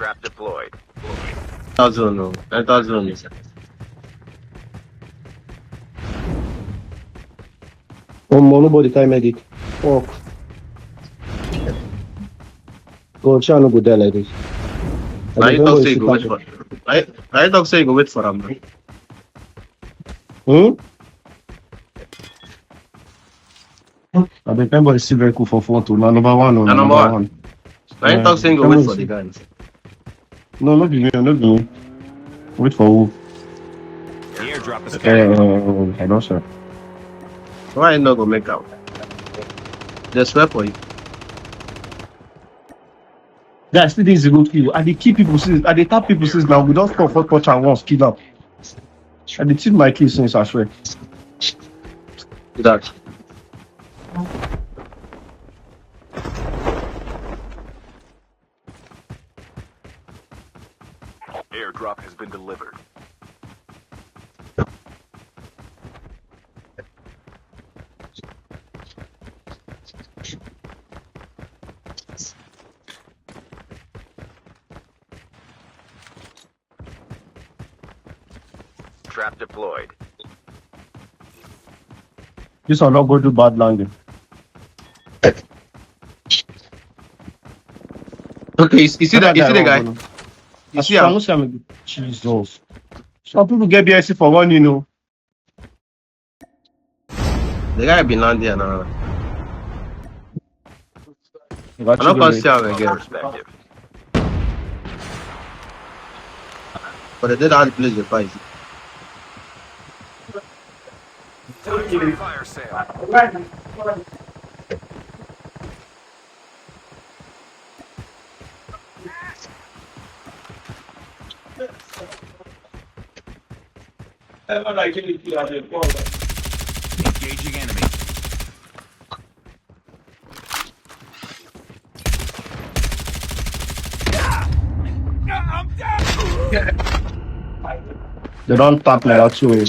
Trap deployed. Thousand no. 9,000. Nobody time medic. Fuck. God, shall not go there like this. Now you talk say you go wait for. Now you talk say you go wait for them. I think everybody is still very cool for phone too. Now number one. Now number one. Now you talk say you go wait for the guns. No, not be me. Not be me. Wait for who? The airdrop is coming. I don't sir. Why you not go make out? Just swear for you. Guys, still is a good kill. I dey kill people since. I dey tap people since now. We don't stop for touch and once kill up. I dey cheat my kill since I swear. That. Airdrop has been delivered. Trap deployed. This will not go to bad landing. Okay, you see that? You see the guy? You see him? Jesus. Some people get BSC for one, you know. The guy been landing here now. I'm not gonna see him again. Perspective. But they did have to play the fight. Time for a fire sale. Engaging enemy. They don't tap like that too.